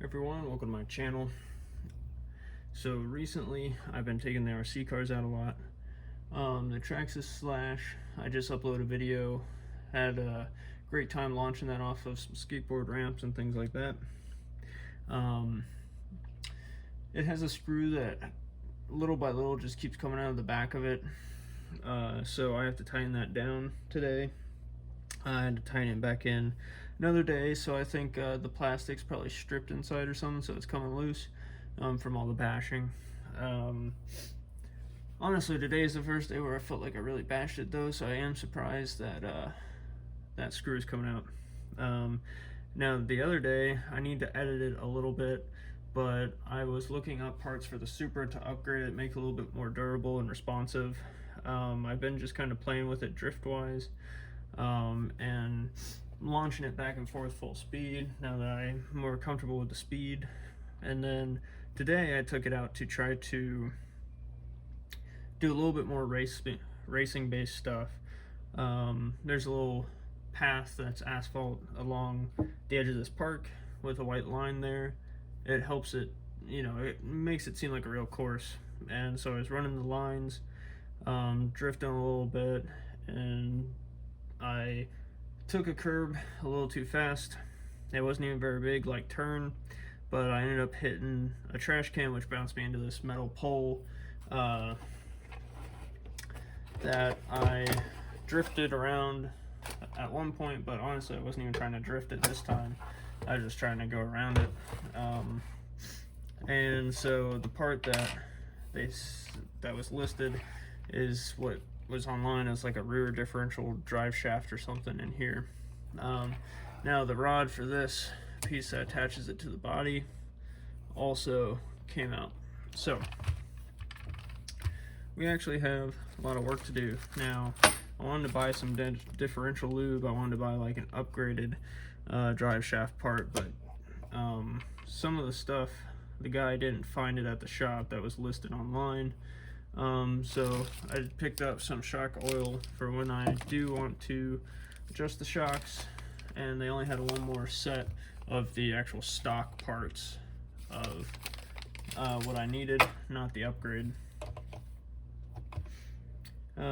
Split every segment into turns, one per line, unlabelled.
Everyone, welcome to my channel. So recently I've been taking the RC cars out a lot. The Traxxas Slash, I just uploaded a video, had a great time launching that off of some skateboard ramps and things like that. It has a screw that little by little just keeps coming out of the back of it, so I have to tighten that down today. I had to tighten it back in another day, so I think the plastic's probably stripped inside or something, so it's coming loose from all the bashing. Honestly, today is the first day where I felt like I really bashed it though, so I am surprised that that screw is coming out. Now the other day, I need to edit it a little bit, but I was looking up parts for the Supra to upgrade it, make it a little bit more durable and responsive. I've been just kind of playing with it drift-wise, and launching it back and forth full speed now that I'm more comfortable with the speed. And then today I took it out to try to do a little bit more racing based stuff. There's a little path that's asphalt along the edge of this park with a white line there. It helps it, it makes it seem like a real course. And so I was running the lines, drifting a little bit, and I took a curb a little too fast. It wasn't even very big, like turn, but I ended up hitting a trash can, which bounced me into this metal pole that I drifted around at one point, but honestly I wasn't even trying to drift it this time. I was just trying to go around it. And so the part that was listed is what was online as like a rear differential drive shaft or something in here. Now the rod for this piece that attaches it to the body also came out. So we actually have a lot of work to do. Now I wanted to buy some differential lube. I wanted to buy like an upgraded drive shaft part, but some of the stuff, the guy didn't find it at the shop that was listed online. So I picked up some shock oil for when I do want to adjust the shocks, and they only had one more set of the actual stock parts of what I needed, not the upgrade. Yeah.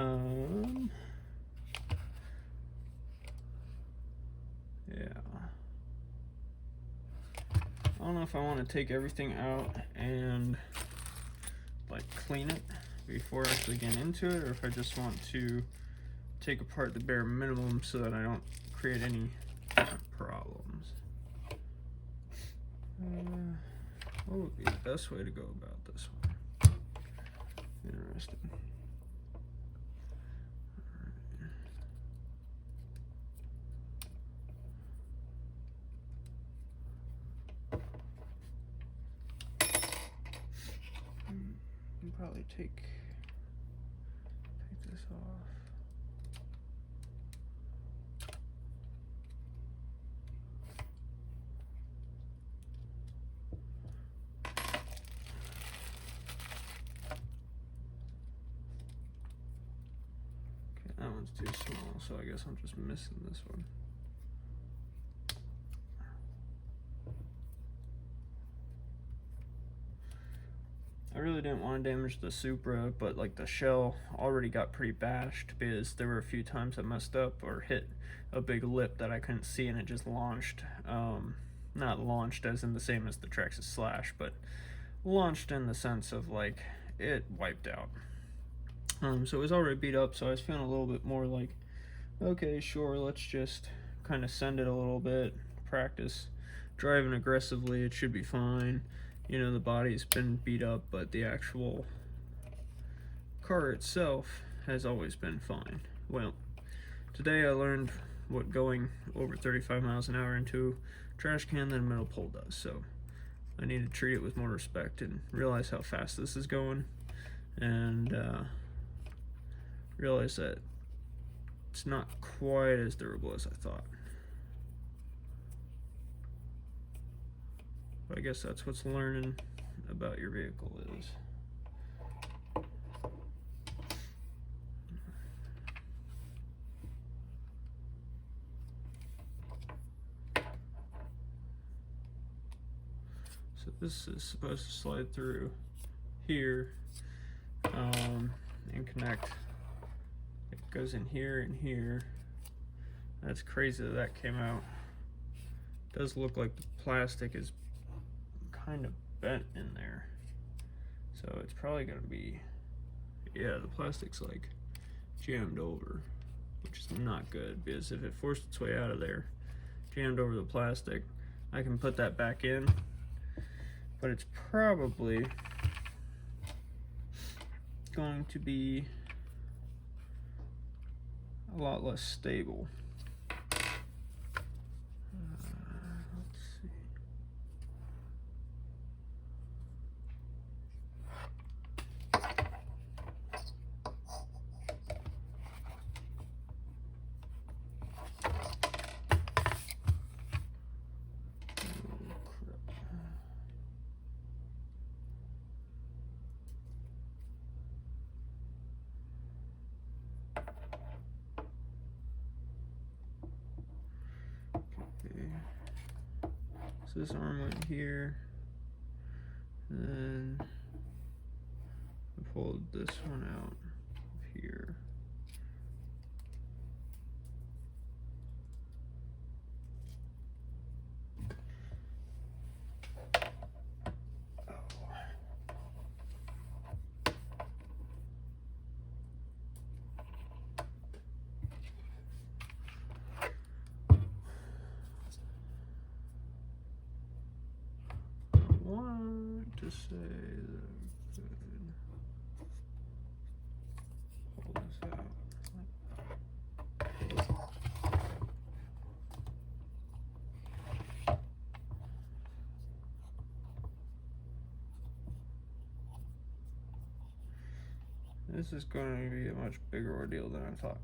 I don't know if I want to take everything out and like clean it before actually getting into it, or if I just want to take apart the bare minimum so that I don't create any problems. What would be the best way to go about this one? Interesting. Probably take this off. Okay, that one's too small, so I guess I'm just missing this one. I really didn't want to damage the Supra, but like the shell already got pretty bashed because there were a few times I messed up or hit a big lip that I couldn't see and it just launched. Not launched as in the same as the Traxxas Slash, but launched in the sense of like it wiped out. So it was already beat up, so I was feeling a little bit more like, okay, sure, let's just kind of send it a little bit, practice driving aggressively, it should be fine. The body's been beat up, but the actual car itself has always been fine. Well, today I learned what going over 35 miles an hour into a trash can than a metal pole does, so I need to treat it with more respect and realize how fast this is going, and realize that it's not quite as durable as I thought. But I guess that's what's learning about your vehicle is. So this is supposed to slide through here and connect. It goes in here and here. That's crazy that came out. It does look like the plastic is kind of bent in there. So it's probably gonna be, yeah, the plastic's like jammed over, which is not good, because if it forced its way out of there, jammed over the plastic, I can put that back in, but it's probably going to be a lot less stable. Let's see. So this arm went here, and then I pulled this one out of here. Want to say that I could pull this out. This is going to be a much bigger ordeal than I thought.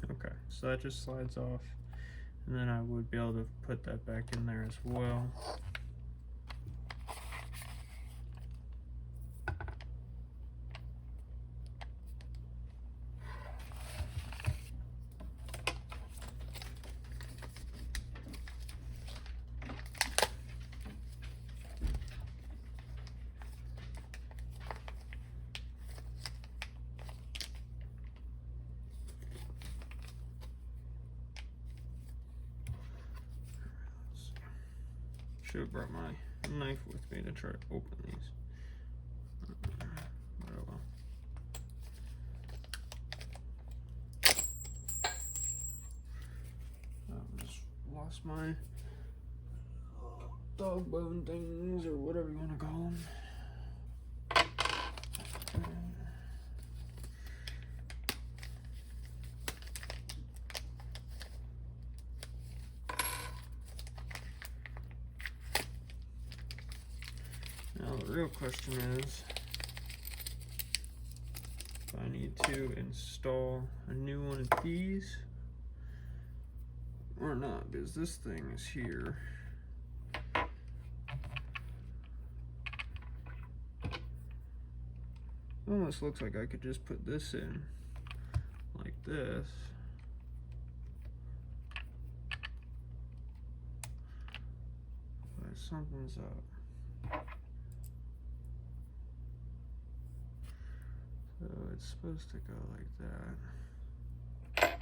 Okay, so that just slides off, and then I would be able to put that back in there as well. Should have brought my knife with me to try to open these. But oh well. I just lost my dog bone things, or whatever you want to call them. Now the real question is if I need to install a new one of these or not, because this thing is here. Almost looks like I could just put this in like this. But something's up. So it's supposed to go like that.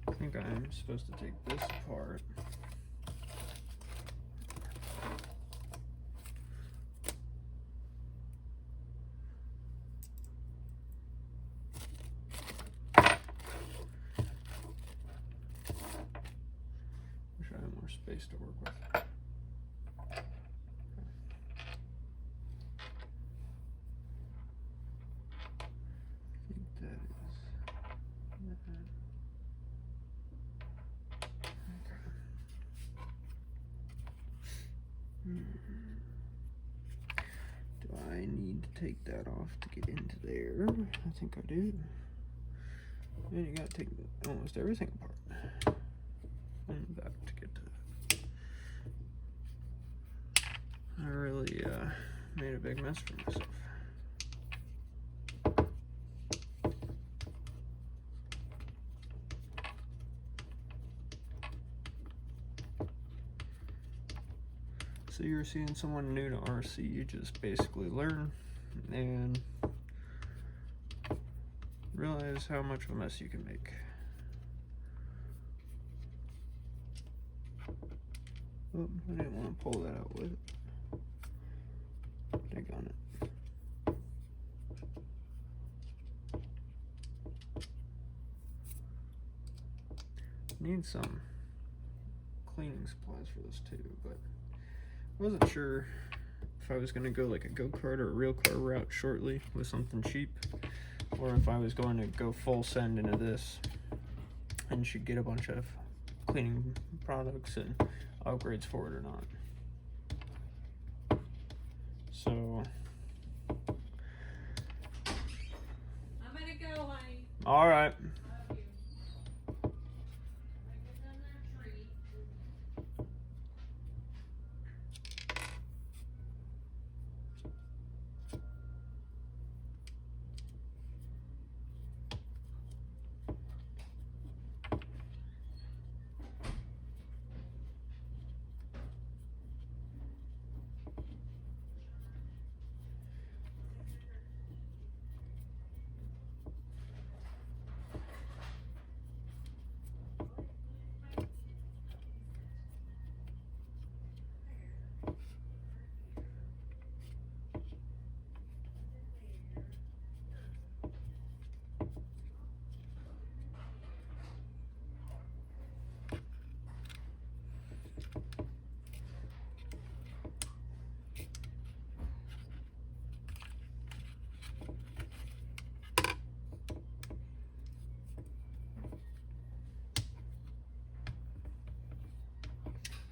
I think I'm supposed to take this apart. space to work with. Do I need to take that off to get into there? I think I do. And you gotta take almost everything apart. And back to get to that. I really made a big mess for myself. So you're seeing someone new to RC, you just basically learn and realize how much of a mess you can make. Oh, I didn't want to pull that out with it. Dig on it. Need some cleaning supplies for this too, but I wasn't sure if I was going to go like a go-kart or a real car route shortly with something cheap, or if I was going to go full send into this and should get a bunch of cleaning products and upgrades for it or not. So
I'm gonna go, honey.
all right.
Love you. I give them their treat.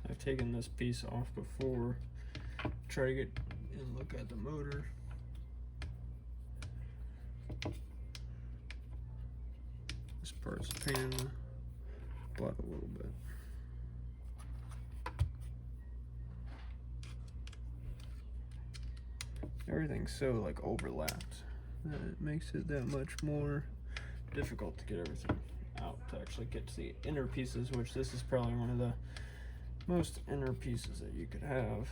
I've taken this piece off before. Try to get and look at the motor. This part's a pain in the butt a little bit. Everything's so like overlapped that it makes it that much more difficult to get everything out, to actually get to the inner pieces, which this is probably one of the most inner pieces that you could have.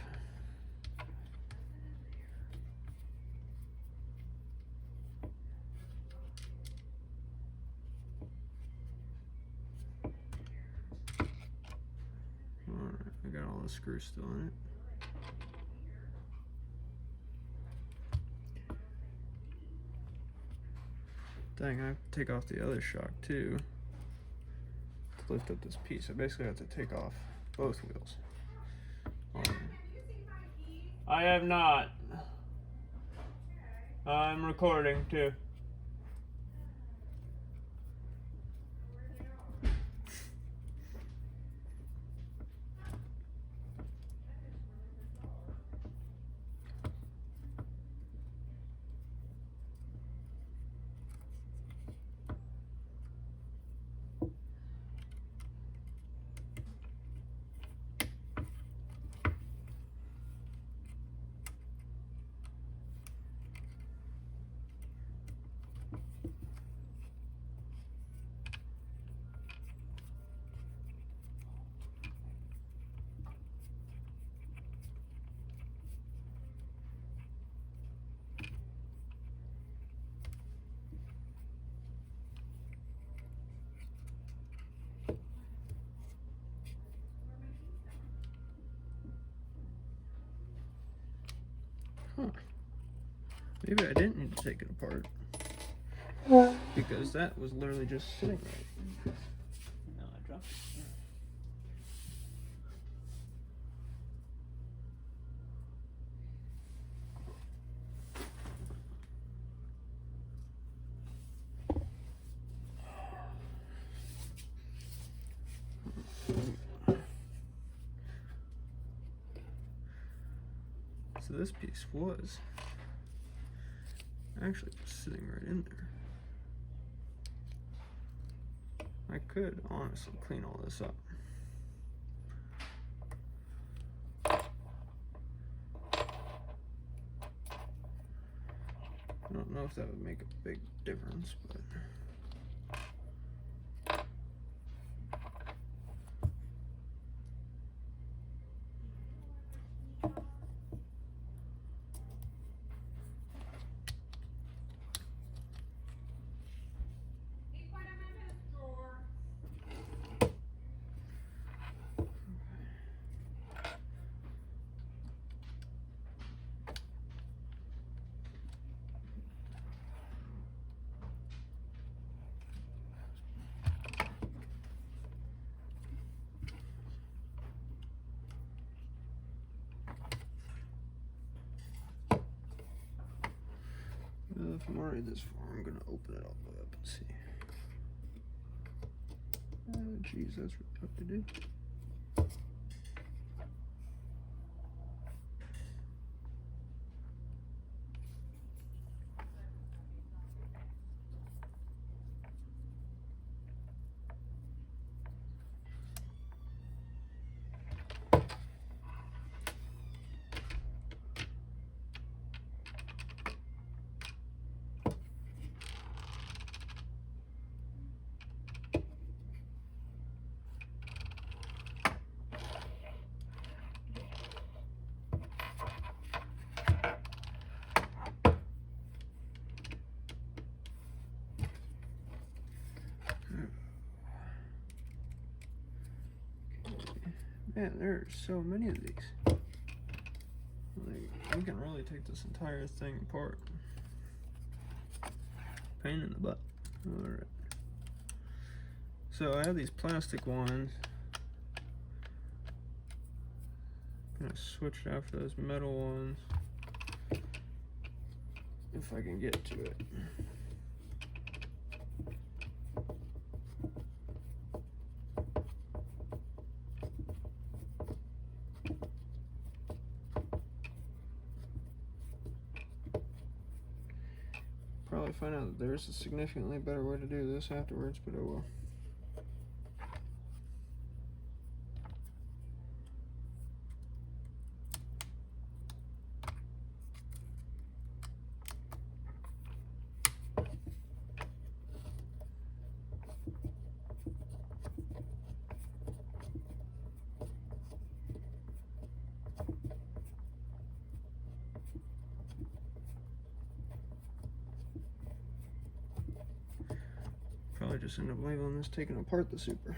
Alright, I got all the screws still in it. Dang, I have to take off the other shock too to lift up this piece. I basically have to take off both wheels. I have not. I'm recording too. Huh. Maybe I didn't need to take it apart, because that was literally just sitting right. No, I dropped it. this piece was actually sitting right in there. I could honestly clean all this up. I don't know if that would make a big difference, but
He put him in his drawer.
if I'm already this far, I'm gonna open it all the way up and see. Oh, geez, that's really tough to do. Man, there are so many of these. Like, we can really take this entire thing apart. Pain in the butt. Alright. So I have these plastic ones. I'm gonna switch it out for those metal ones. If I can get to it. Probably find out that there's a significantly better way to do this afterwards, but oh well. Probably just end up labeling this taking apart the Supra.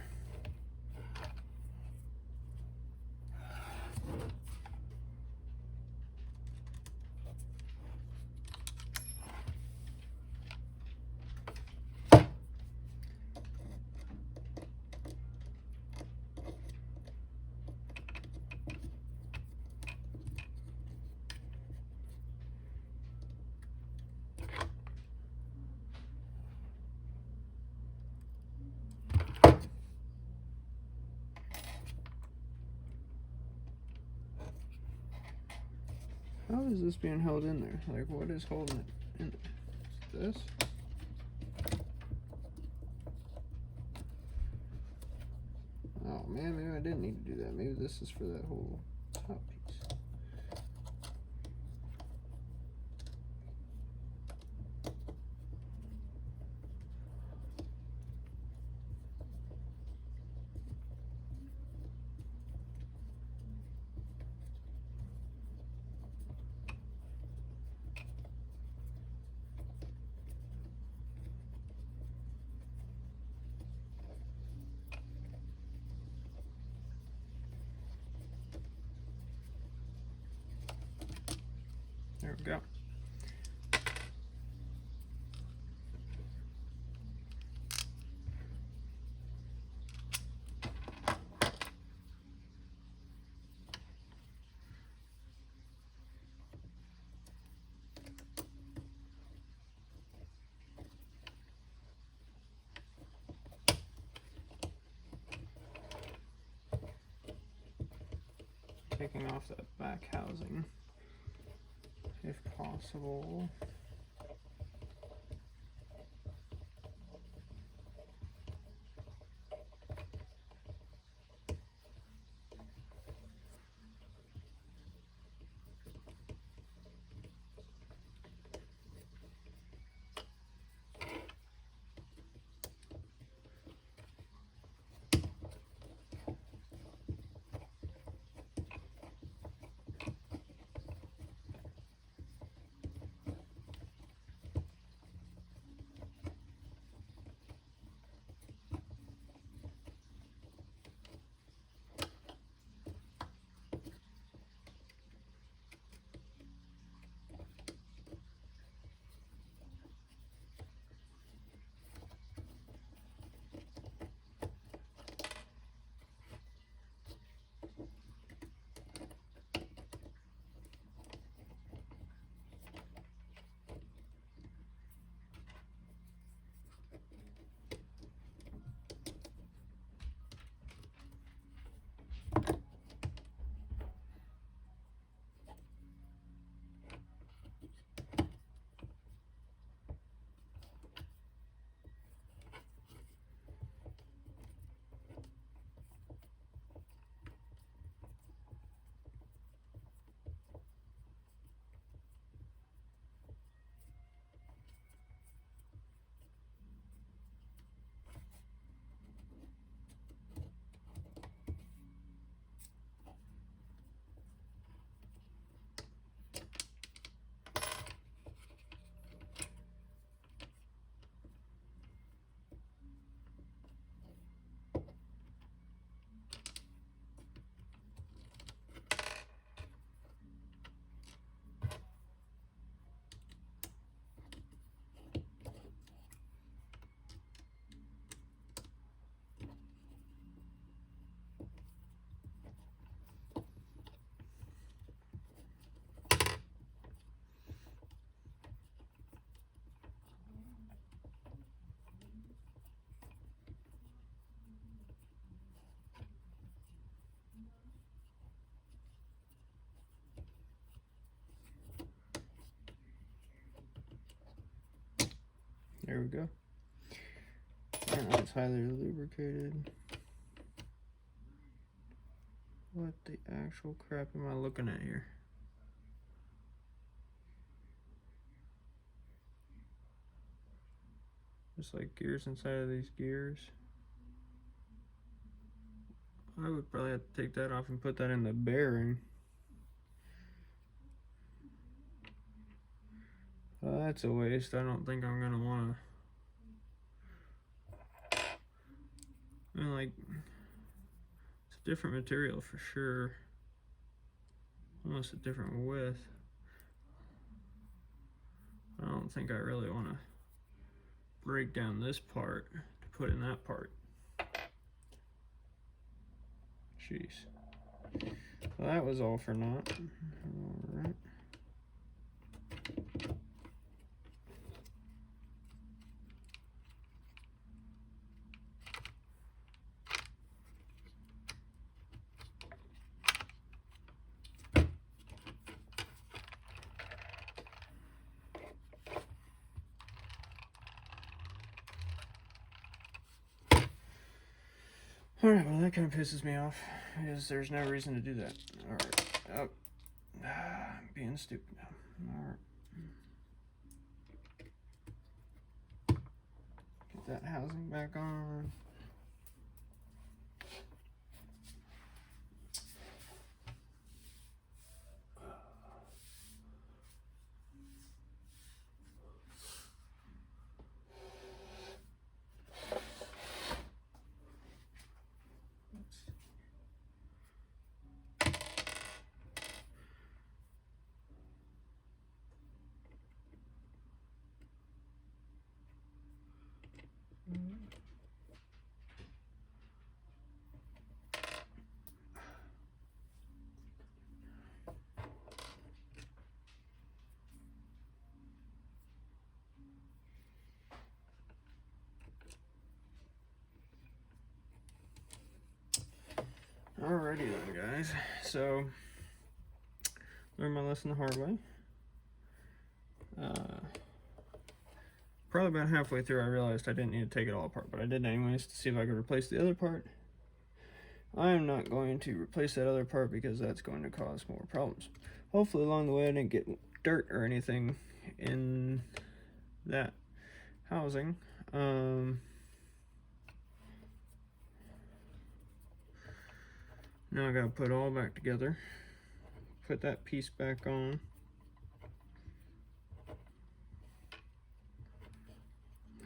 How is this being held in there? Like, what is holding it in there? This? Oh man, maybe I didn't need to do that. Maybe this is for that whole top piece. There we go. Taking off that back housing. if possible. There we go. And it's highly lubricated. What the actual crap am I looking at here? Just like gears inside of these gears. I would probably have to take that off and put that in the bearing. Well, that's a waste. I don't think I'm gonna wanna. I mean, like, it's a different material for sure. Almost a different width. I don't think I really want to break down this part to put in that part. Jeez. Well, that was all for naught. All right. Alright, well that kind of pisses me off, because there's no reason to do that. Alright, oh, I'm being stupid now. Alright. Get that housing back on. Alrighty then, guys. So, learned my lesson the hard way. Probably about halfway through I realized I didn't need to take it all apart, but I did anyways to see if I could replace the other part. I am not going to replace that other part because that's going to cause more problems. Hopefully along the way I didn't get dirt or anything in that housing. Now I gotta put it all back together. Put that piece back on.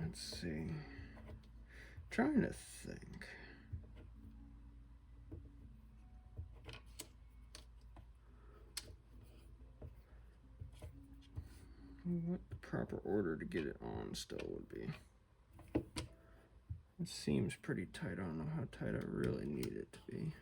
Let's see. Trying to think. What the proper order to get it on still would be. It seems pretty tight. I don't know how tight I really need it to be.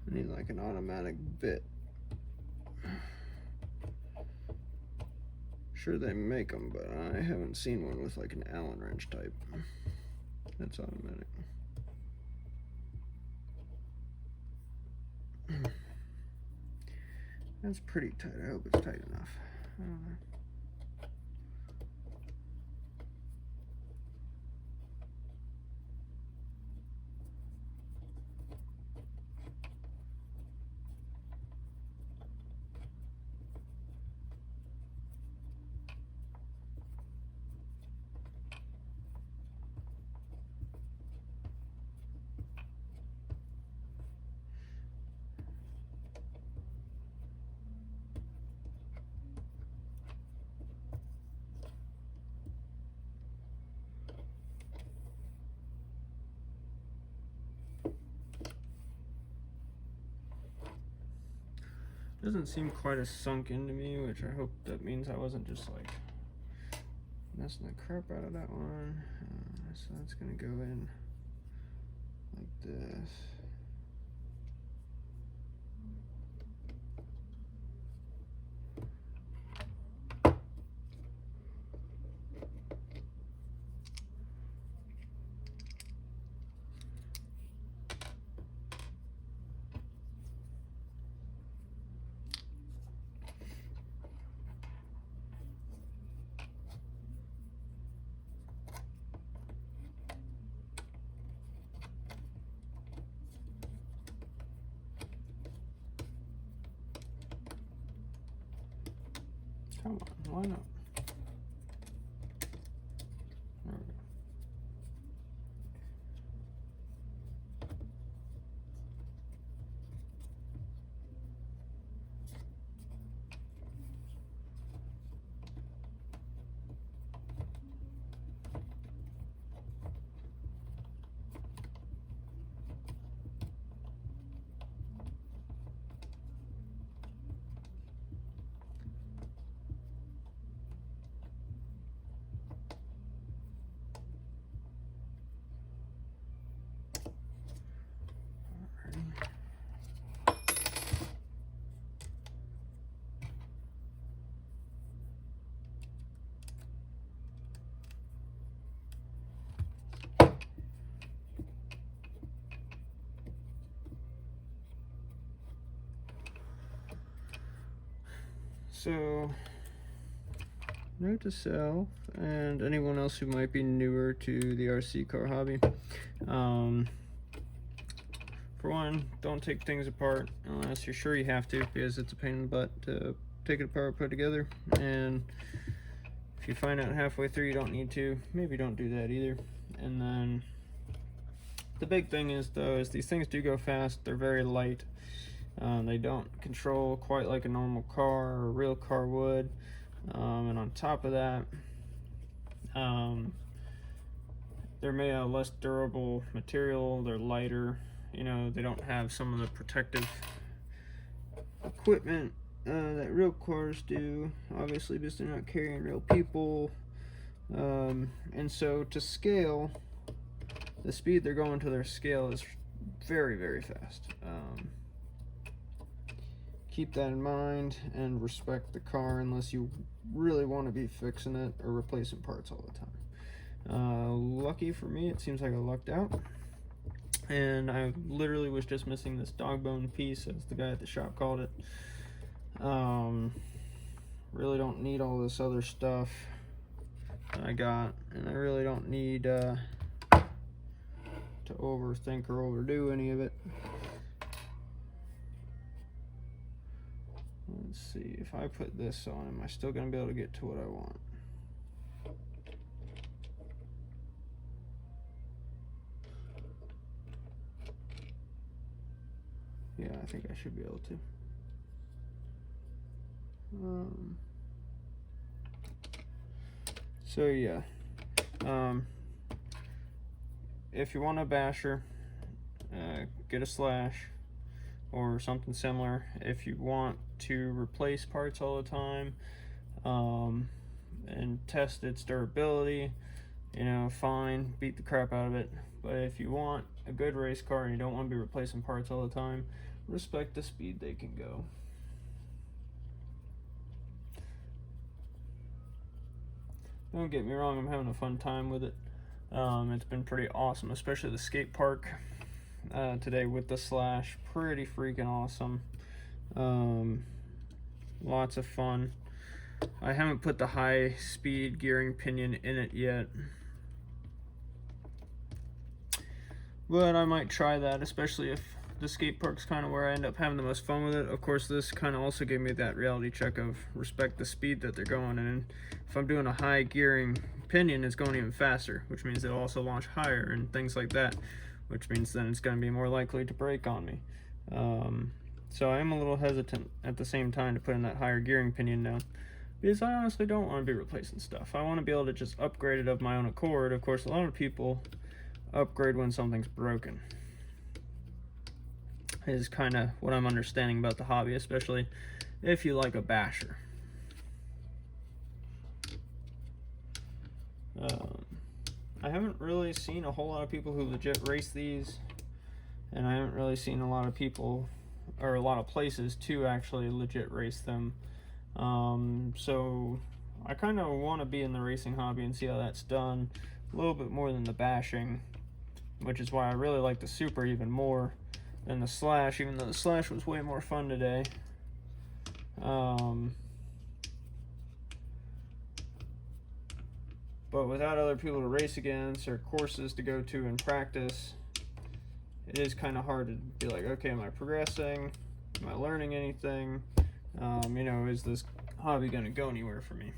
I need like an automatic bit. Sure they make them, but I haven't seen one with like an Allen wrench type. That's automatic. That's pretty tight. I hope it's tight enough. I don't know. Doesn't seem quite as sunk into me, which I hope that means I wasn't just like messing the crap out of that one. So that's gonna go in like this. Come on, why not? There we go. So, note to self and anyone else who might be newer to the RC car hobby. for one, don't take things apart unless you're sure you have to, because it's a pain in the butt to take it apart, put it together. And if you find out halfway through you don't need to, maybe don't do that either. And then the big thing is, though, is these things do go fast. They're very light. They don't control quite like a normal car or a real car would. And on top of that, they're made out of less durable material. They're lighter. You know, they don't have some of the protective equipment that real cars do, obviously, because they're not carrying real people. And so to scale, the speed they're going to their scale is very, very fast. Keep that in mind and respect the car unless you really want to be fixing it or replacing parts all the time. Lucky for me, it seems like I lucked out. And I literally was just missing this dog bone piece, as the guy at the shop called it. Really don't need all this other stuff that I got, and I really don't need to overthink or overdo any of it. Let's see, if I put this on, am I still going to be able to get to what I want? Yeah, I think I should be able to. So yeah, if you want a basher, get a slash or something similar. If you want to replace parts all the time and test its durability, you know, fine, beat the crap out of it. But if you want a good race car and you don't want to be replacing parts all the time, respect the speed they can go. Don't get me wrong, I'm having a fun time with it. It's been pretty awesome, especially the skate park today with the slash. Pretty freaking awesome. Lots of fun. I haven't put the high speed gearing pinion in it yet, but I might try that, especially if the skate park's kind of where I end up having the most fun with it. Of course, this kind of also gave me that reality check of respect the speed that they're going, and if I'm doing a high gearing pinion, it's going even faster, which means it'll also launch higher and things like that, which means then it's going to be more likely to break on me. So I am a little hesitant at the same time to put in that higher gearing pinion down, because I honestly don't want to be replacing stuff. I want to be able to just upgrade it of my own accord. Of course, a lot of people upgrade when something's broken, is kind of what I'm understanding about the hobby, especially if you like a basher. I haven't really seen a whole lot of people who legit race these, and I haven't really seen a lot of people or a lot of places to actually legit race them. So I kind of want to be in the racing hobby and see how that's done a little bit more than the bashing, which is why I really like the Supra even more than the slash, even though the slash was way more fun today. But without other people to race against or courses to go to and practice, it is kind of hard to be like, okay, am I progressing? Am I learning anything? You know, is this hobby going to go anywhere for me?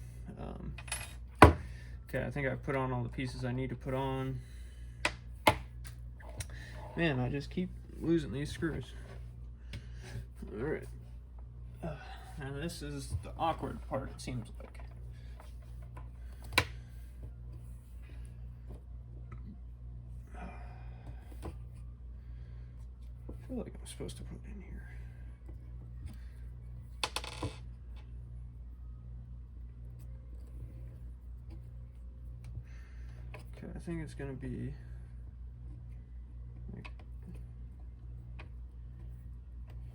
Okay, I think I put on all the pieces I need to put on. Man, I just keep losing these screws. Alright. Now this is the awkward part, it seems like. I feel like I'm supposed to put it in here. Okay, I think it's gonna be like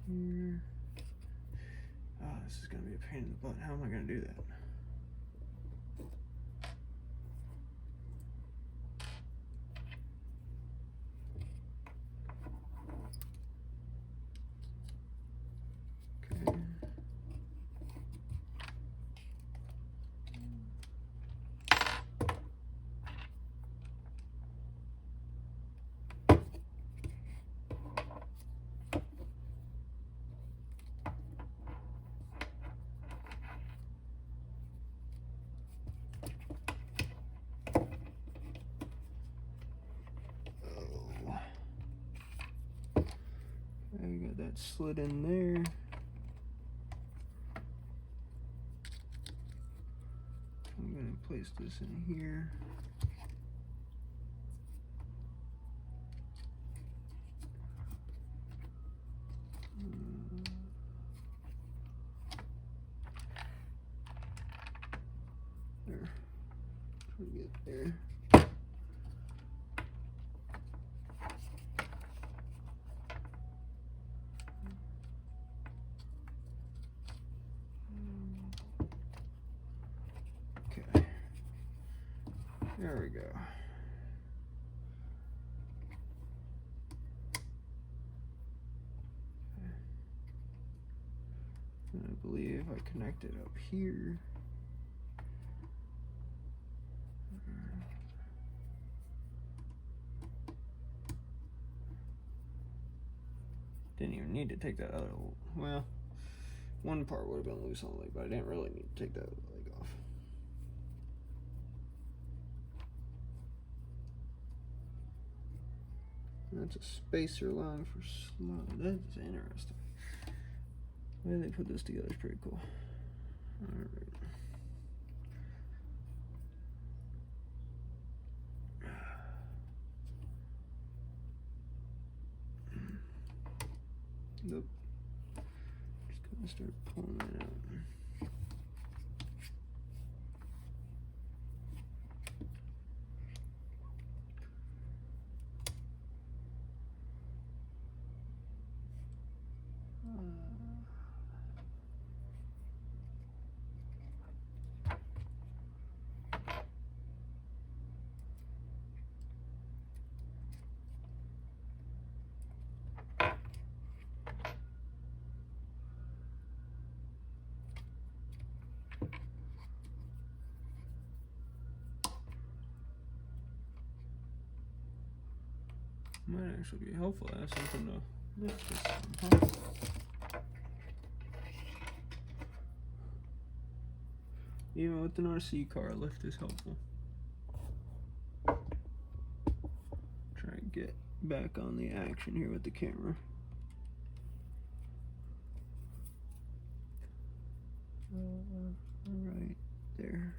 here. Oh, this is gonna be a pain in the butt. How am I gonna do that? Okay. Got that slid in there. I'm going to place this in here. There. Try to get there. Okay. There we go. And I believe I connected up here. Didn't even need to take that other, well, one part would have been loose on the leg, but I didn't really need to take that leg off. That's a spacer line for slide. That's interesting. The way they put this together is pretty cool. Alright. Nope. Just gonna start pulling that out. Might actually be helpful to have something to lift this somehow. Even with an RC car, lift is helpful. Try and get back on the action here with the camera. Right there.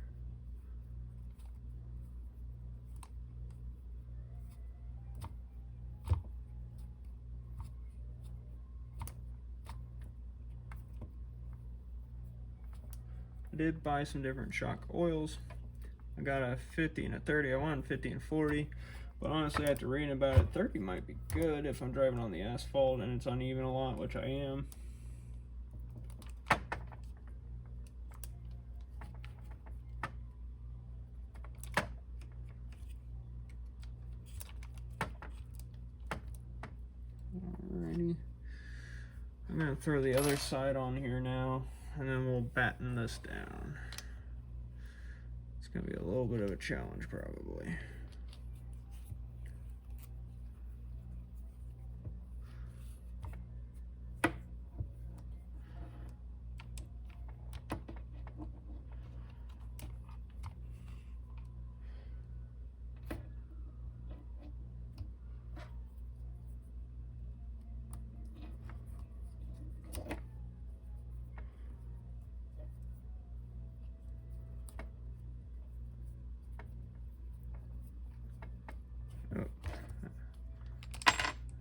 I did buy some different shock oils. I got a 50 and a 30. I wanted 50 and 40, but honestly after reading about it, 30 might be good if I'm driving on the asphalt and it's uneven a lot, which I am. Alrighty. I'm gonna throw the other side on here now, and then we'll batten this down. It's gonna be a little bit of a challenge probably.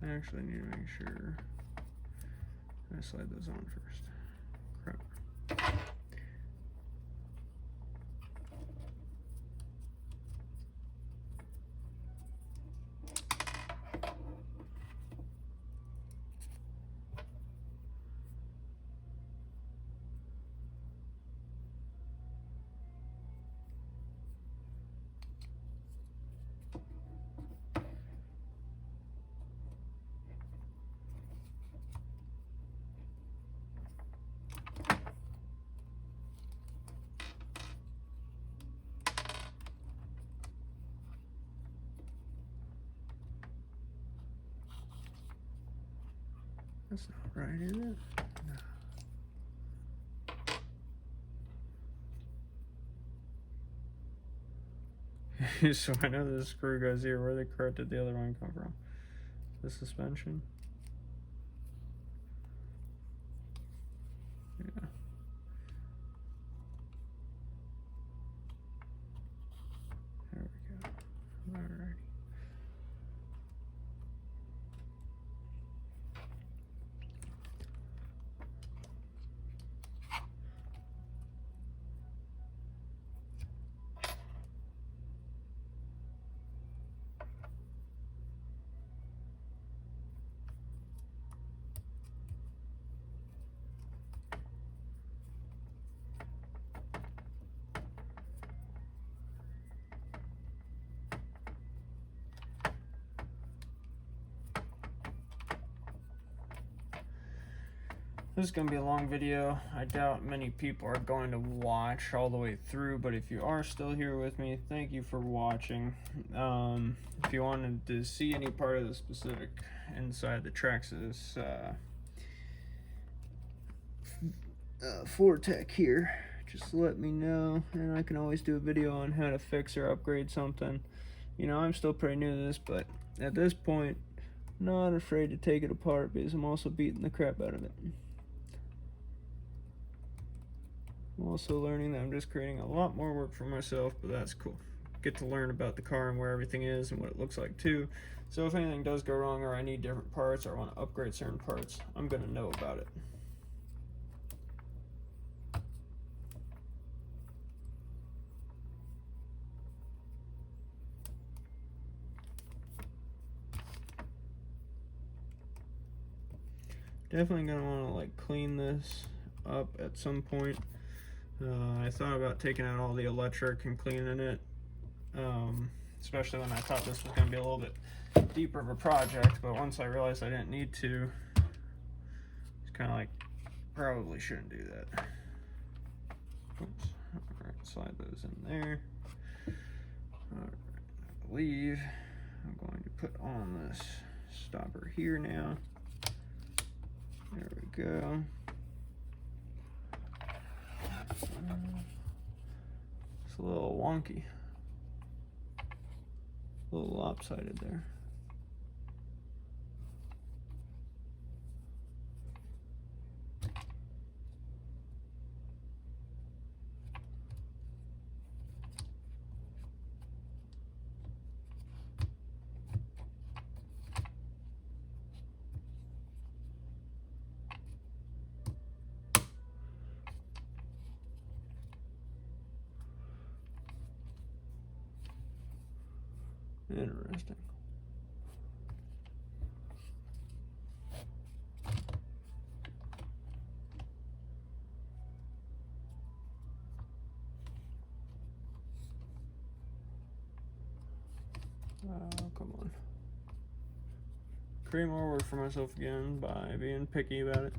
I actually need to make sure I slide those on first. Crap. That's not right, is it? No. So I know this screw goes here. Where the crap did the other one come from? The suspension? Yeah. There we go. Alrighty. This is going to be a long video. I doubt many people are going to watch all the way through, but if you are still here with me, thank you for watching. If you wanted to see any part of the specific inside the Traxxas Fortec here, just let me know, and I can always do a video on how to fix or upgrade something. You know, I'm still pretty new to this, but at this point, not afraid to take it apart because I'm also beating the crap out of it. I'm also learning that I'm just creating a lot more work for myself, but that's cool. Get to learn about the car and where everything is and what it looks like too. So if anything does go wrong or I need different parts or I want to upgrade certain parts, I'm going to know about it. Definitely going to want to like clean this up at some point. I thought about taking out all the electric and cleaning it, especially when I thought this was going to be a little bit deeper of a project, but once I realized I didn't need to, it's kind of like, probably shouldn't do that. Oops. Alright, slide those in there. Alright, I believe I'm going to put on this stopper here now. There we go. It's a little wonky, a little lopsided there. Interesting. Come on. Create more work for myself again by being picky about it.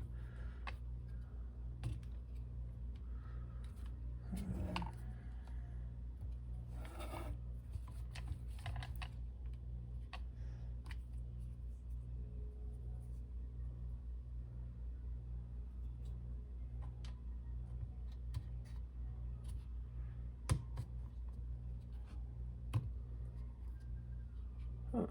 Huh.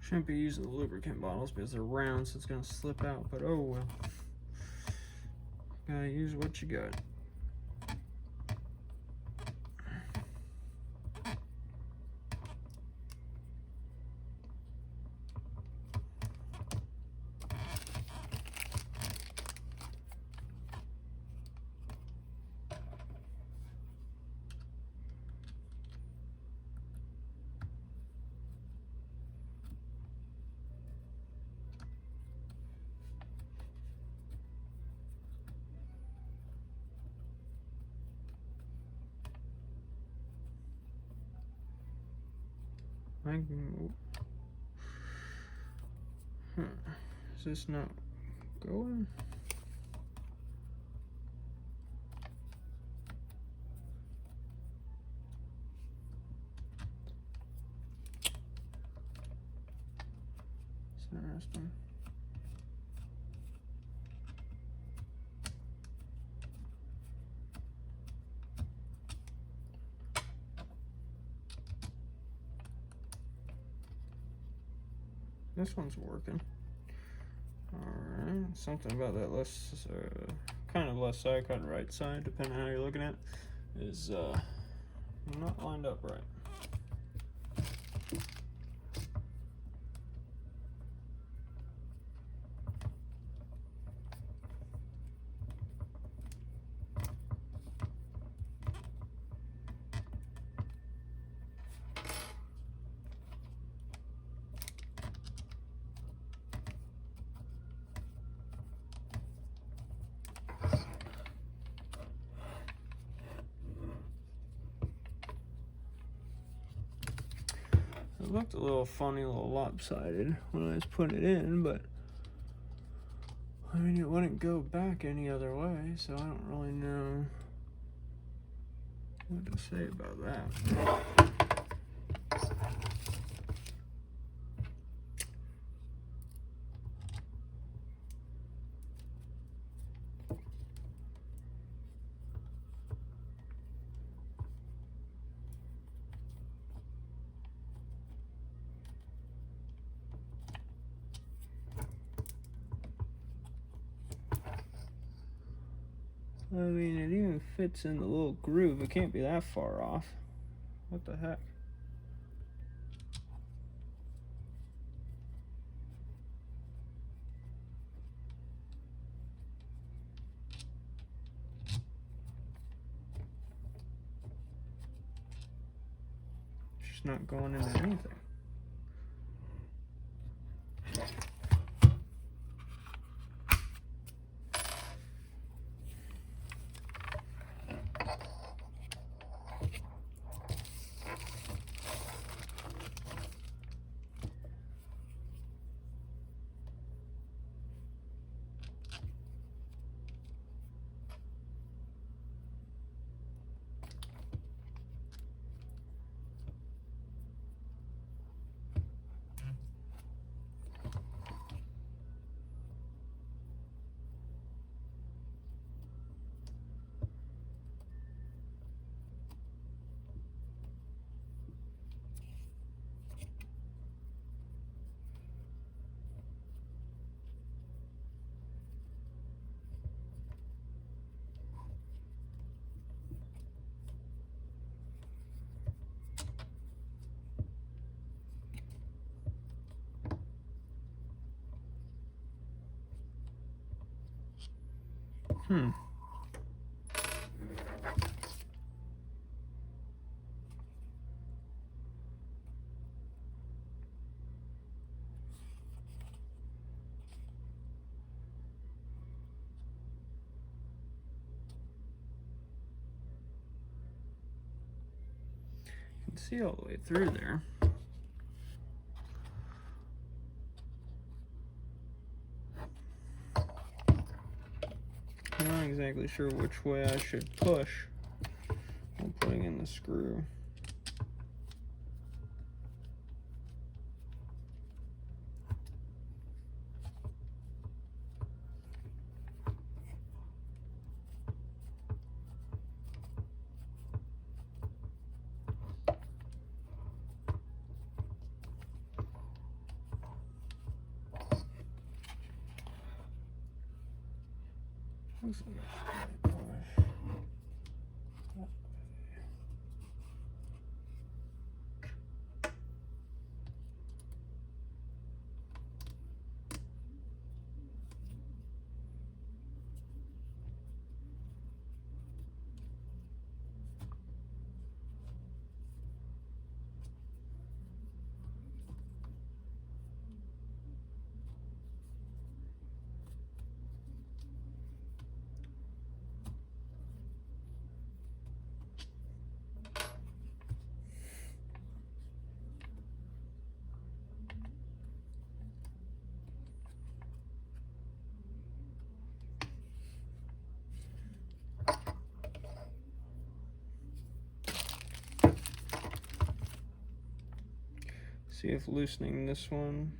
Shouldn't be using the lubricant bottles because they're round, so it's gonna slip out, but oh well. Gotta use what you got. Is this not going? It's interesting. This one's working. Alright, something about that kind of left side, kind of right side, depending on how you're looking at it, is not lined up right. It looked a little funny, a little lopsided when I was putting it in, but I mean, it wouldn't go back any other way, so I don't really know what to say about that. I mean, it even fits in the little groove. It can't be that far off. What the heck? It's just not going into anything. Hmm. You can see all the way through there. I'm not exactly sure which way I should push while putting in the screw. Looks like it's pretty push. See if loosening this one.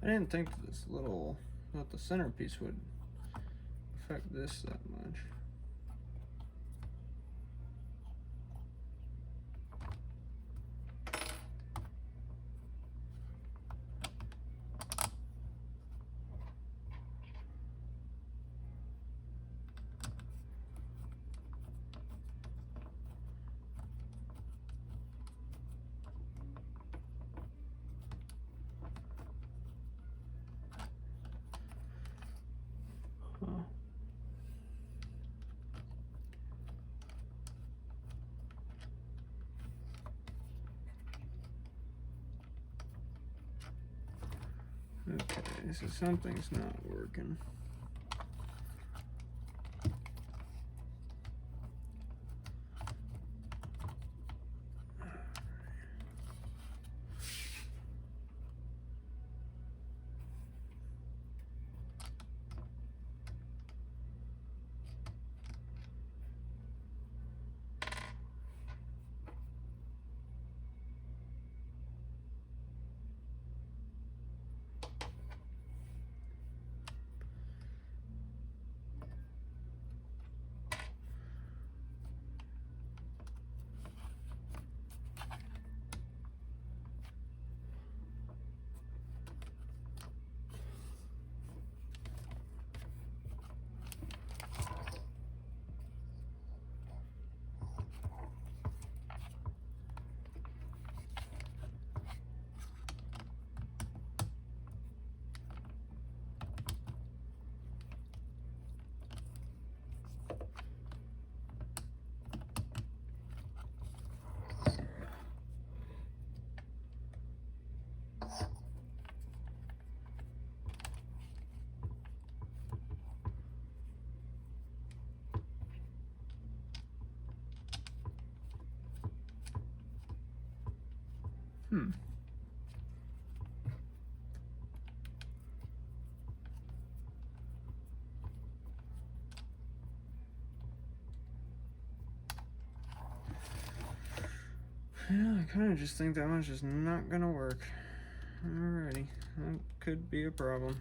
I didn't think that the centerpiece would affect this that much. Huh. Okay, so something's not working. Yeah, I kind of just think that one's just not gonna work. Alrighty, that could be a problem.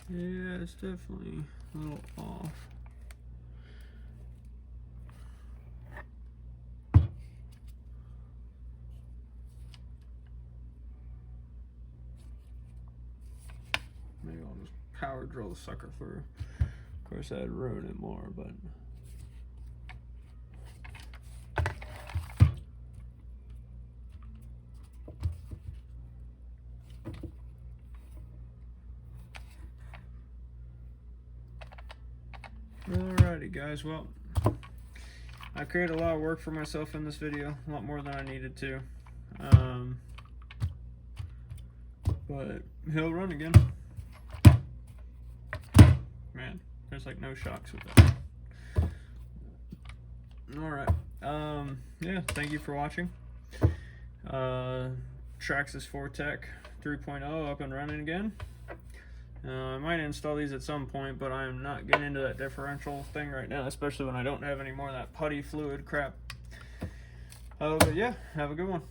Yeah, it's definitely a little off. Maybe I'll just power drill the sucker through. Of course, that'd ruin it more, but. Alrighty, guys. Well, I created a lot of work for myself in this video, a lot more than I needed to. But he'll run again. Man, there's like no shocks with that. Alright. Yeah, thank you for watching. Traxxas 4Tech 3.0 up and running again. I might install these at some point, but I'm not getting into that differential thing right now, especially when I don't have any more of that putty fluid crap. But yeah, have a good one.